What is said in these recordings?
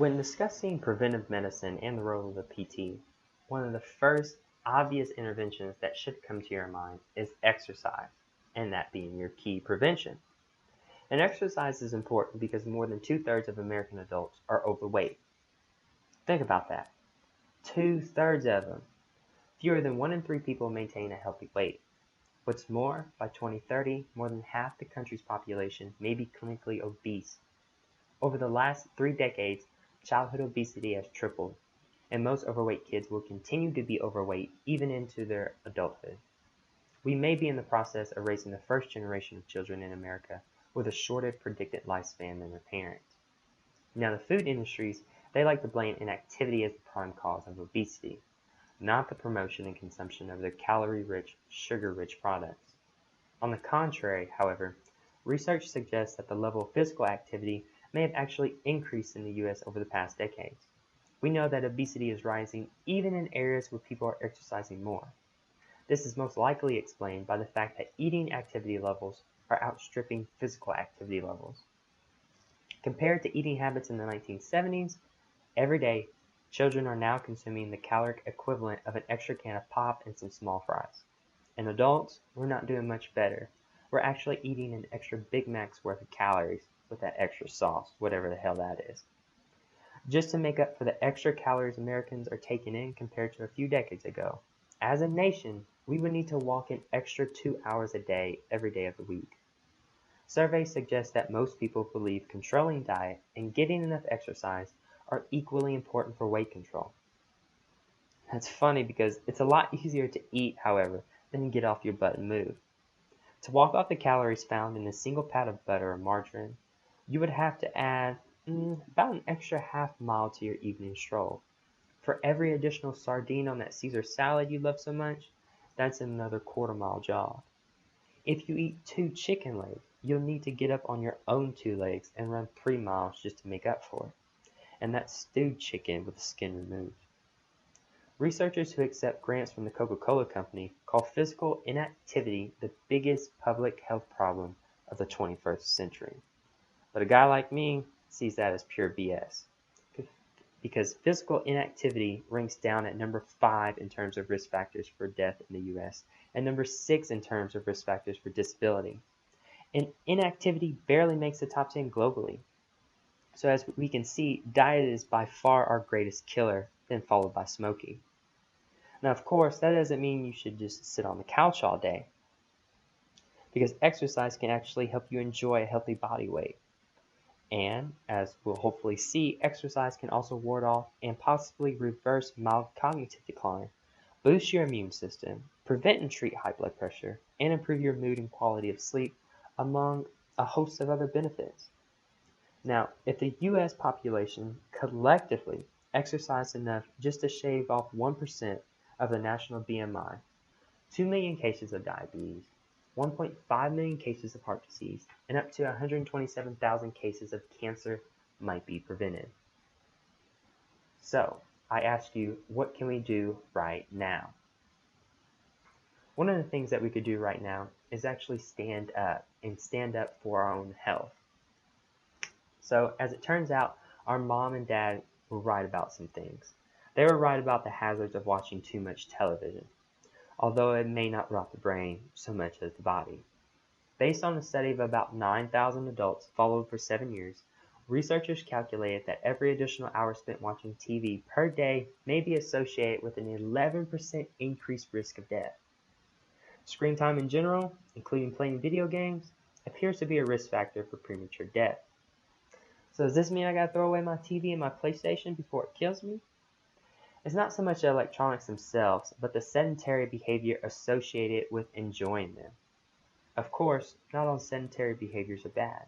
When discussing preventive medicine and the role of the PT, one of the first obvious interventions that should come to your mind is exercise, and that being your key prevention. And exercise is important because more than 2/3 of American adults are overweight. Think about that. 2/3 of them. Fewer than 1 in 3 people maintain a healthy weight. What's more, by 2030, more than half the country's population may be clinically obese. Over the last 3 decades, childhood obesity has tripled, and most overweight kids will continue to be overweight even into their adulthood. We may be in the process of raising the first generation of children in America with a shorter predicted lifespan than their parents. Now, the food industries, they like to blame inactivity as the prime cause of obesity, not the promotion and consumption of their calorie-rich, sugar-rich products. On the contrary, however, research suggests that the level of physical activity may have actually increased in the US over the past decades. We know that obesity is rising even in areas where people are exercising more. This is most likely explained by the fact that eating activity levels are outstripping physical activity levels. Compared to eating habits in the 1970s, every day, children are now consuming the caloric equivalent of an extra can of pop and some small fries. And adults, we're not doing much better. We're actually eating an extra Big Mac's worth of calories with that extra sauce, whatever the hell that is. Just to make up for the extra calories Americans are taking in compared to a few decades ago. As a nation, we would need to walk an extra 2 hours a day every day of the week. Surveys suggest that most people believe controlling diet and getting enough exercise are equally important for weight control. That's funny because it's a lot easier to eat, however, than to get off your butt and move. To walk off the calories found in a single pat of butter or margarine, you would have to add about an extra half mile to your evening stroll. For every additional sardine on that Caesar salad you love so much, that's another quarter-mile jog. If you eat 2 chicken legs, you'll need to get up on your own 2 legs and run 3 miles just to make up for it. And that's stewed chicken with the skin removed. Researchers who accept grants from the Coca-Cola Company call physical inactivity the biggest public health problem of the 21st century. But a guy like me sees that as pure BS. Because physical inactivity ranks down at number 5 in terms of risk factors for death in the US, and number 6 in terms of risk factors for disability. And inactivity barely makes the top 10 globally. So as we can see, diet is by far our greatest killer, then followed by smoking. Now, of course, that doesn't mean you should just sit on the couch all day, because exercise can actually help you enjoy a healthy body weight. And, as we'll hopefully see, exercise can also ward off and possibly reverse mild cognitive decline, boost your immune system, prevent and treat high blood pressure, and improve your mood and quality of sleep, among a host of other benefits. Now, if the US population collectively exercised enough just to shave off 1% of the national BMI, 2 million cases of diabetes, 1.5 million cases of heart disease, and up to 127,000 cases of cancer might be prevented. So, I ask you, what can we do right now? One of the things that we could do right now is actually stand up for our own health. So, as it turns out, our mom and dad were right about some things. They were right about the hazards of watching too much television, although it may not rot the brain so much as the body. Based on a study of about 9,000 adults followed for 7 years, researchers calculated that every additional hour spent watching TV per day may be associated with an 11% increased risk of death. Screen time in general, including playing video games, appears to be a risk factor for premature death. So does this mean I gotta throw away my TV and my PlayStation before it kills me? It's not so much the electronics themselves, but the sedentary behavior associated with enjoying them. Of course, not all sedentary behaviors are bad.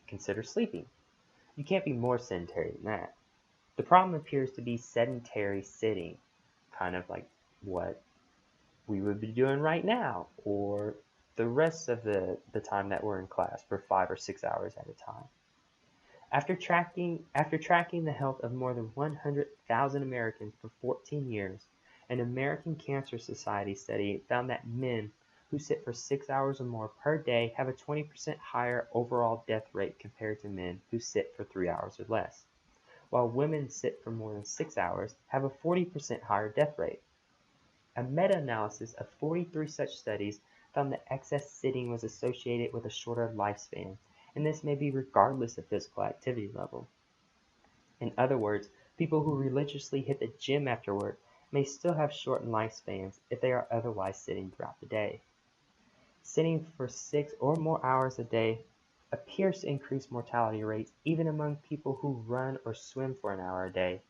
Consider sleeping. You can't be more sedentary than that. The problem appears to be sedentary sitting, kind of like what we would be doing right now, or the rest of the time that we're in class for 5 or 6 hours at a time. After tracking the health of more than 100,000 Americans for 14 years, an American Cancer Society study found that men who sit for 6 hours or more per day have a 20% higher overall death rate compared to men who sit for 3 hours or less. while women sit for more than 6 hours have a 40% higher death rate. A meta-analysis of 43 such studies found that excess sitting was associated with a shorter lifespan, and this may be regardless of physical activity level. In other words, people who religiously hit the gym after work may still have shortened lifespans if they are otherwise sitting throughout the day. Sitting for 6 or more hours a day appears to increase mortality rates even among people who run or swim for an hour a day,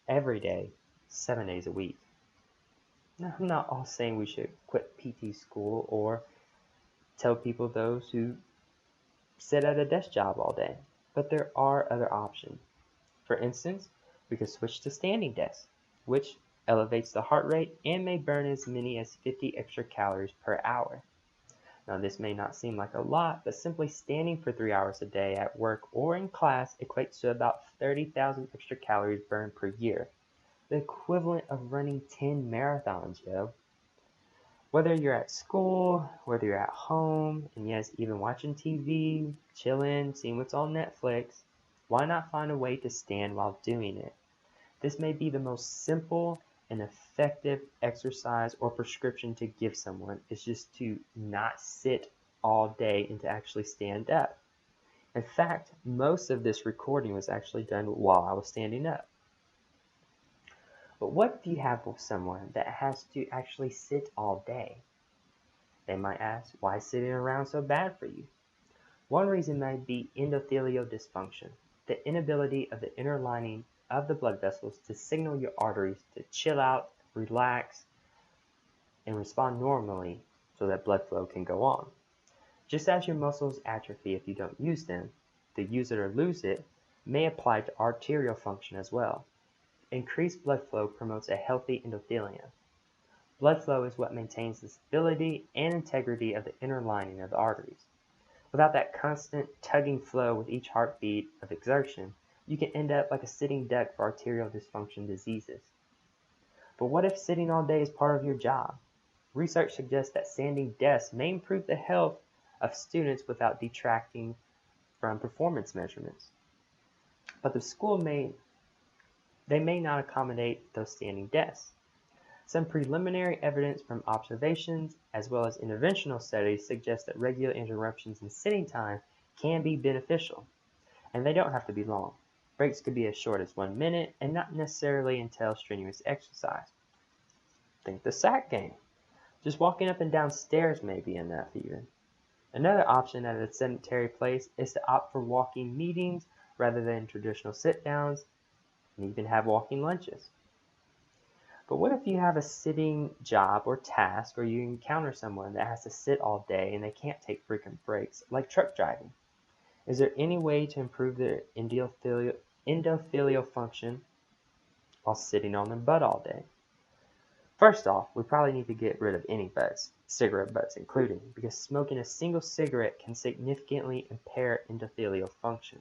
every day, 7 days a week. Now, I'm not all saying we should quit PT school or tell people those who sit at a desk job all day, but there are other options. For instance, we could switch to standing desks, which elevates the heart rate and may burn as many as 50 extra calories per hour. Now, this may not seem like a lot, but simply standing for 3 hours a day at work or in class equates to about 30,000 extra calories burned per year, the equivalent of running 10 marathons, yo. Whether you're at school, whether you're at home, and yes, even watching TV, chilling, seeing what's on Netflix, why not find a way to stand while doing it? This may be the most simple and effective exercise or prescription to give someone, is just to not sit all day and to actually stand up. In fact, most of this recording was actually done while I was standing up. But what if you have someone that has to actually sit all day? They might ask, why is sitting around so bad for you? One reason might be endothelial dysfunction, the inability of the inner lining of the blood vessels to signal your arteries to chill out, relax, and respond normally so that blood flow can go on. Just as your muscles atrophy if you don't use them, the use it or lose it may apply to arterial function as well. Increased blood flow promotes a healthy endothelium. Blood flow is what maintains the stability and integrity of the inner lining of the arteries. Without that constant tugging flow with each heartbeat of exertion, you can end up like a sitting duck for arterial dysfunction diseases. But what if sitting all day is part of your job? Research suggests that standing desks may improve the health of students without detracting from performance measurements. But the school may not accommodate those standing desks. Some preliminary evidence from observations as well as interventional studies suggest that regular interruptions in sitting time can be beneficial, and they don't have to be long. Breaks could be as short as 1 minute and not necessarily entail strenuous exercise. Think the sack game. Just walking up and down stairs may be enough even. Another option at a sedentary place is to opt for walking meetings rather than traditional sit-downs, and even have walking lunches. But what if you have a sitting job or task, or you encounter someone that has to sit all day and they can't take frequent breaks, like truck driving? Is there any way to improve their endothelial function while sitting on their butt all day? First off, we probably need to get rid of any butts, cigarette butts including, because smoking a single cigarette can significantly impair endothelial function.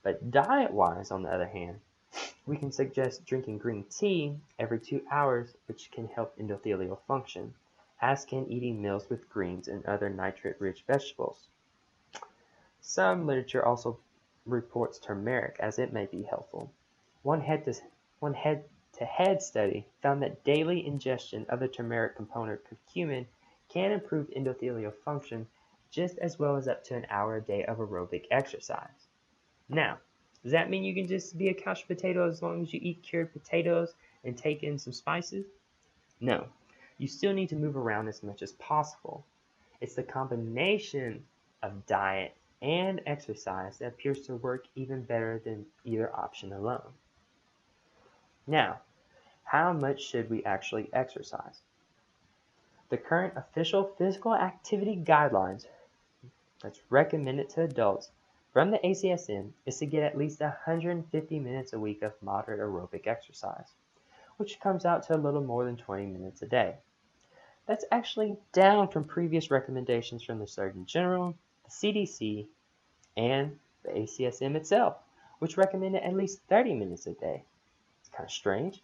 But diet-wise, on the other hand, we can suggest drinking green tea every 2 hours, which can help endothelial function, as can eating meals with greens and other nitrate-rich vegetables. Some literature also reports turmeric as it may be helpful. One head-to-head study found that daily ingestion of the turmeric component curcumin can improve endothelial function just as well as up to an hour a day of aerobic exercise. Now, does that mean you can just be a couch potato as long as you eat cured potatoes and take in some spices? No, you still need to move around as much as possible. It's the combination of diet and exercise that appears to work even better than either option alone. Now, how much should we actually exercise? The current official physical activity guidelines that's recommended to adults from the ACSM is to get at least 150 minutes a week of moderate aerobic exercise, which comes out to a little more than 20 minutes a day. That's actually down from previous recommendations from the Surgeon General, the CDC, and the ACSM itself, which recommended at least 30 minutes a day. It's kind of strange.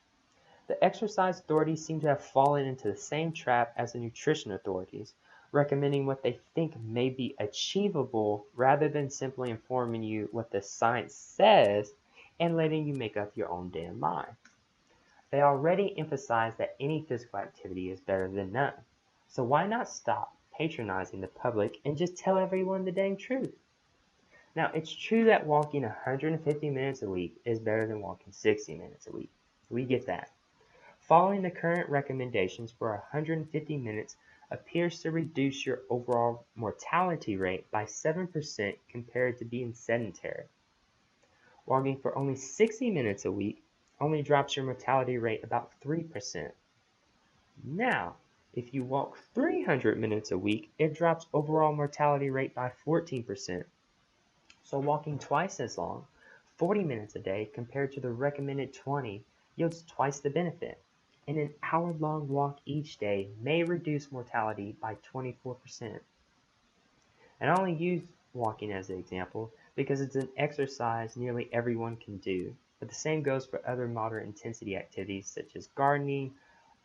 The exercise authorities seem to have fallen into the same trap as the nutrition authorities, recommending what they think may be achievable rather than simply informing you what the science says and letting you make up your own damn mind. They already emphasize that any physical activity is better than none. So why not stop patronizing the public and just tell everyone the dang truth? Now, it's true that walking 150 minutes a week is better than walking 60 minutes a week. We get that. Following the current recommendations for 150 minutes appears to reduce your overall mortality rate by 7% compared to being sedentary. Walking for only 60 minutes a week only drops your mortality rate about 3%. Now, if you walk 300 minutes a week, it drops overall mortality rate by 14%. So walking twice as long, 40 minutes a day compared to the recommended 20, yields twice the benefit. And an hour-long walk each day may reduce mortality by 24%. And I only use walking as an example because it's an exercise nearly everyone can do, but the same goes for other moderate intensity activities such as gardening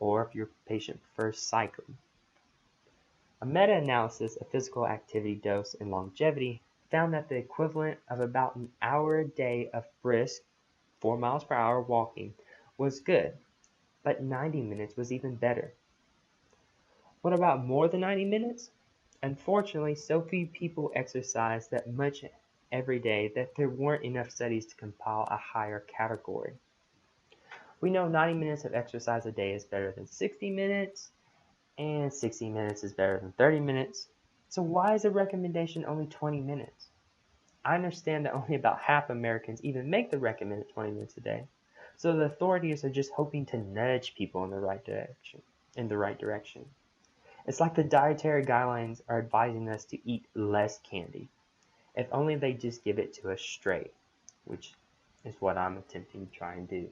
or if your patient prefers cycling. A meta-analysis of physical activity dose and longevity found that the equivalent of about an hour a day of brisk 4 miles per hour walking was good, but 90 minutes was even better. What about more than 90 minutes? Unfortunately, so few people exercise that much every day that there weren't enough studies to compile a higher category. We know 90 minutes of exercise a day is better than 60 minutes, and 60 minutes is better than 30 minutes. So why is the recommendation only 20 minutes? I understand that only about half Americans even make the recommended 20 minutes a day. So the authorities are just hoping to nudge people in the right direction. It's like the dietary guidelines are advising us to eat less candy. If only they just give it to us straight, which is what I'm attempting to try and do.